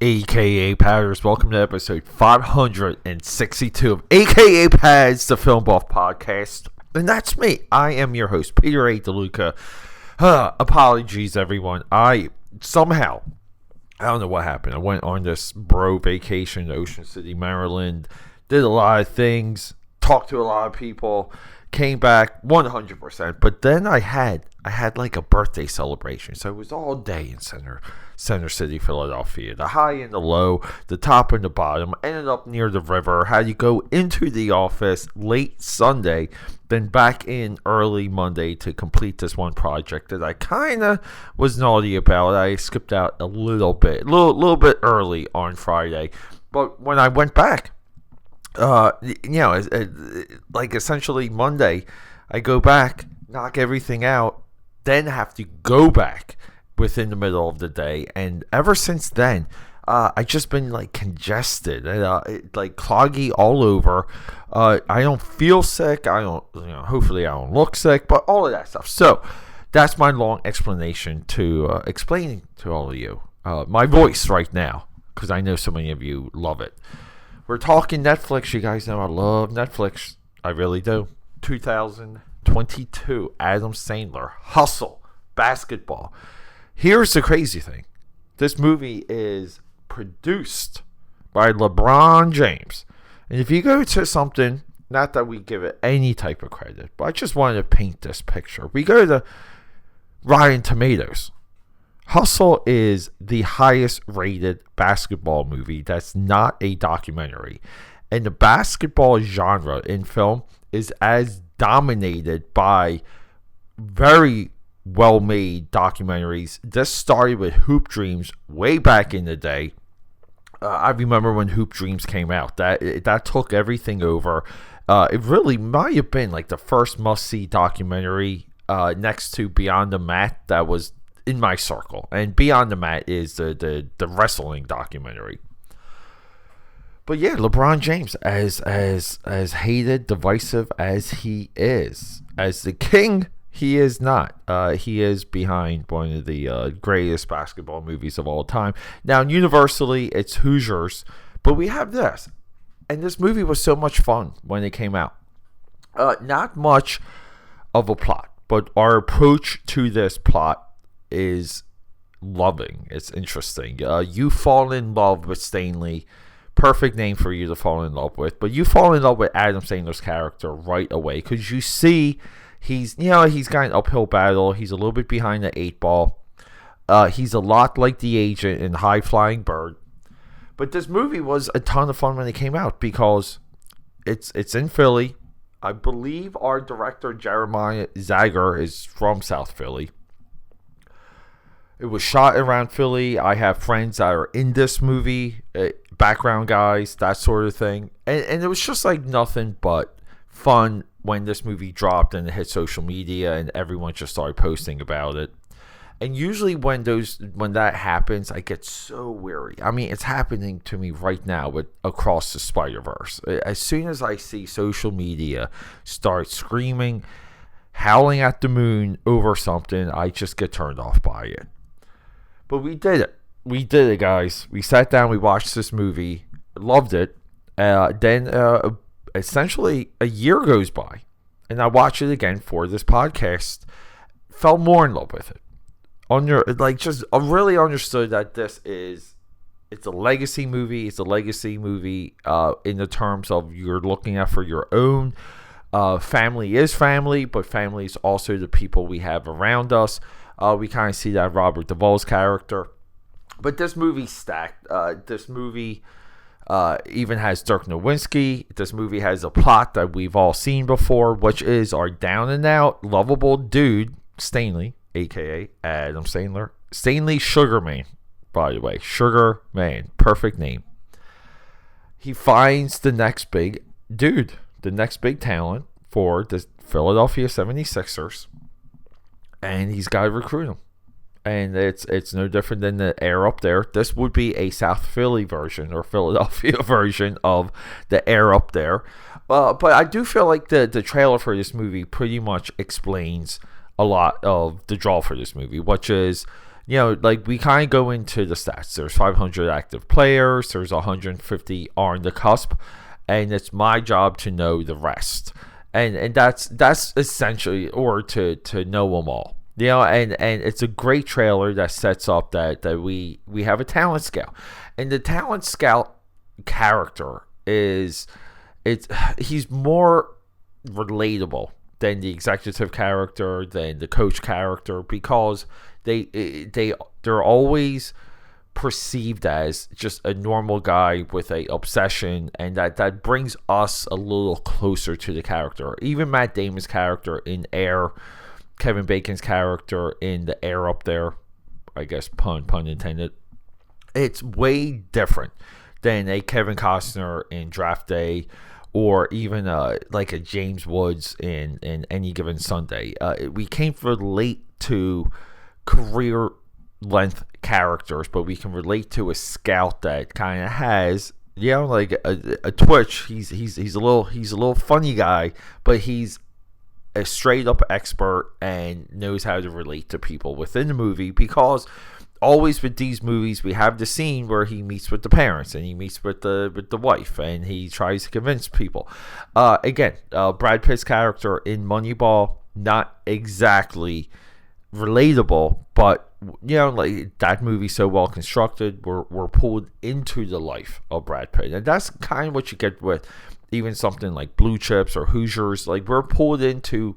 AKAPADers, welcome to episode 562 of AKAPAD's The Film Buff Podcast. And that's me. I am your host, Peter A. DeLuca. Apologies, everyone. I don't know what happened. I went on this bro vacation to Ocean City, Maryland, did a lot of things, talked to a lot of people, came back 100%. But then I had like a birthday celebration. So it was all day in Center City, Philadelphia. The high and the low, the top and the bottom. Ended up near the river. Had to go into the office late Sunday, then back in early Monday to complete this one project that I kind of was naughty about. I skipped out a little bit early on Friday. But when I went back, like essentially Monday, I go back, knock everything out, then have to go back within the middle of the day. And ever since then, I just been like congested and like cloggy all over. I don't feel sick. Hopefully I don't look sick, but all of that stuff. So that's my long explanation to explaining to all of you my voice right now, because I know so many of you love it. We're talking Netflix. You guys know I love Netflix. I really do. 2022, Adam Sandler, Hustle, basketball. Here's the crazy thing. This movie is produced by LeBron James. And if you go to something, not that we give it any type of credit, but I just wanted to paint this picture. We go to Rotten Tomatoes. Hustle is the highest rated basketball movie that's not a documentary. And the basketball genre in film is as dominated by very well-made documentaries. This started with Hoop Dreams way back in the day. I remember when Hoop Dreams came out. That took everything over. It really might have been like the first must-see documentary next to Beyond the Mat that was in my circle. And Beyond the Mat is the wrestling documentary. But yeah, LeBron James, as hated, divisive as he is, as the king, he is not. He is behind one of the greatest basketball movies of all time. Now, universally, it's Hoosiers, but we have this. And this movie was so much fun when it came out. Not much of a plot, but our approach to this plot is loving. It's interesting. You fall in love with Stanley. Perfect name for you to fall in love with. But you fall in love with Adam Sandler's character right away because you see he's got an uphill battle. He's a little bit behind the 8 ball. He's a lot like the agent in High Flying Bird. But this movie was a ton of fun when it came out because it's in Philly. I believe our director Jeremiah Zager is from South Philly. It was shot around Philly. I have friends that are in this movie, background guys, that sort of thing. And it was just like nothing but fun when this movie dropped and it hit social media and everyone just started posting about it. And usually when that happens, I get so weary. I mean, it's happening to me right now with Across the Spider-Verse. As soon as I see social media start screaming, howling at the moon over something, I just get turned off by it. But we did it. We did it, guys. We sat down, we watched this movie, loved it. Then essentially a year goes by, and I watch it again for this podcast. Fell more in love with it. I really understood that it's a legacy movie. It's a legacy movie in the terms of you're looking at for your own. Family is family, but family is also the people we have around us. We kind of see that Robert Duvall's character. But this movie's stacked. This movie even has Dirk Nowitzki. This movie has a plot that we've all seen before, which is our down and out, lovable dude, Stanley, a.k.a. Adam Sandler. Stanley Sugarman, by the way. Sugar Man. Perfect name. He finds the next big dude, the next big talent for the Philadelphia 76ers. And he's got to recruit him. And it's no different than the Air Up There. This would be a South Philly version or Philadelphia version of the Air Up There. But I do feel like the trailer for this movie pretty much explains a lot of the draw for this movie, which is like we kind of go into the stats. There's 500 active players. There's 150 on the cusp, and it's my job to know the rest. And that's essentially, or to know them all. And it's a great trailer that sets up that we have a talent scout, and the talent scout character he's more relatable than the executive character, than the coach character, because they're always perceived as just a normal guy with a obsession, and that brings us a little closer to the character. Even Matt Damon's character in Air, Kevin Bacon's character in The Air Up There, I guess pun intended, it's way different than a Kevin Costner in Draft Day, or even like a James Woods in Any Given Sunday. We can't relate to career length characters, but we can relate to a scout that kind of has, like a twitch. He's a little funny guy, but he's a straight up expert and knows how to relate to people within the movie, because always with these movies we have the scene where he meets with the parents and he meets with the wife and he tries to convince people. Again, Brad Pitt's character in Moneyball, not exactly relatable, but like that movie's so well constructed, we're pulled into the life of Brad Pitt, and that's kind of what you get with even something like Blue Chips or Hoosiers. Like, we're pulled into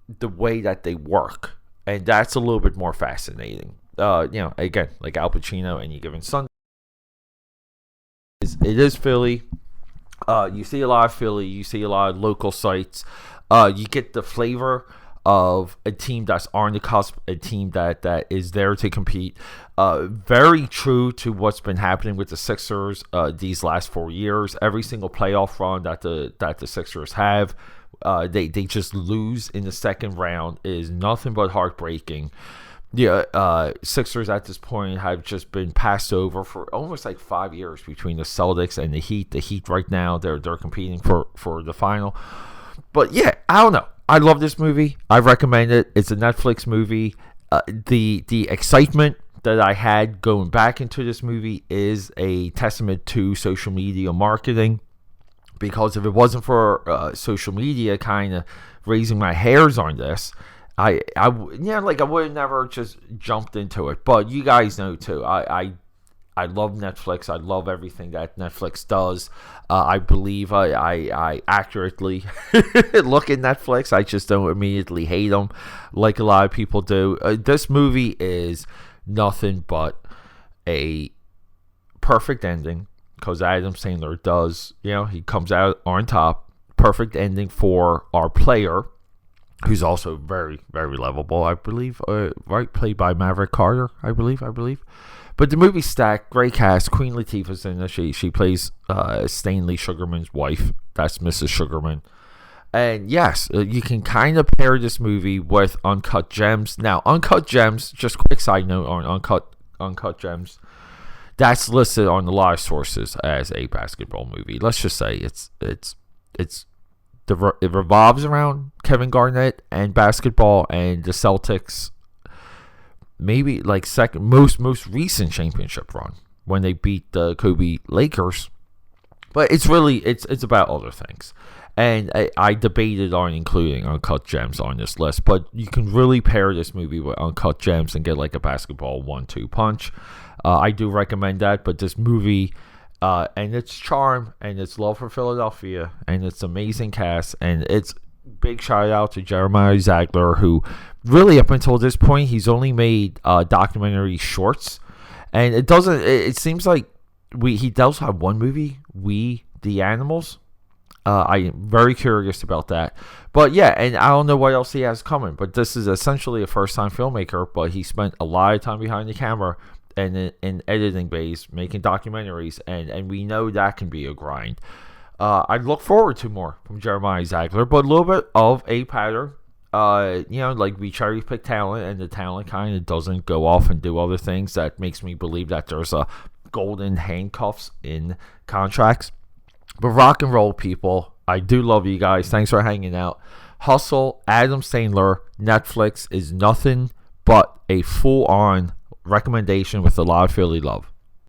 the way that they work, and that's a little bit more fascinating. Again, like Al Pacino, Any Given Sunday, it is Philly. You see a lot of Philly, you see a lot of local sites. You get the flavor of a team that's on the cusp, a team that is there to compete. Very true to what's been happening with the Sixers these last 4 years. Every single playoff run that the Sixers have, they just lose in the second round is nothing but heartbreaking. Sixers at this point have just been passed over for almost like 5 years between the Celtics and the Heat. The Heat right now, they're competing for the final. But yeah, I don't know. I love this movie. I recommend it. It's a Netflix movie. The excitement that I had going back into this movie is a testament to social media marketing, because if it wasn't for social media kind of raising my hairs on this, I would have never just jumped into it. But you guys know too, I love Netflix. I love everything that Netflix does. I believe I accurately look at Netflix. I just don't immediately hate them like a lot of people do. This movie is nothing but a perfect ending, because Adam Sandler does, he comes out on top. Perfect ending for our player, who's also very, very lovable, I believe. Right, played by Maverick Carter, I believe. But the movie's stacked, great cast. Queen Latifah's in it. She plays Stanley Sugarman's wife. That's Mrs. Sugarman. And yes, you can kind of pair this movie with Uncut Gems. Now, Uncut Gems, just quick side note on Uncut Gems, that's listed on a lot of sources as a basketball movie. Let's just say it revolves around Kevin Garnett and basketball and the Celtics. Maybe like second most recent championship run when they beat the Kobe Lakers, but it's about other things, and I debated on including Uncut Gems on this list, but you can really pair this movie with Uncut Gems and get like a basketball 1-2 punch. I do recommend that, but this movie and its charm and its love for Philadelphia and its amazing cast, and it's big shout out to Jeremiah Zagler, who really up until this point he's only made documentary shorts, and it seems like he does have one movie, We the Animals. I am very curious about that, but yeah, and I don't know what else he has coming, but this is essentially a first time filmmaker, but he spent a lot of time behind the camera and in editing bays making documentaries, and we know that can be a grind. I look forward to more from Jeremiah Zagler, but a little bit of a pattern. Like we cherry pick talent, and the talent kind of doesn't go off and do other things. That makes me believe that there's a golden handcuffs in contracts. But rock and roll, people. I do love you guys. Thanks for hanging out. Hustle, Adam Sandler, Netflix is nothing but a full-on recommendation with a lot of Philly love.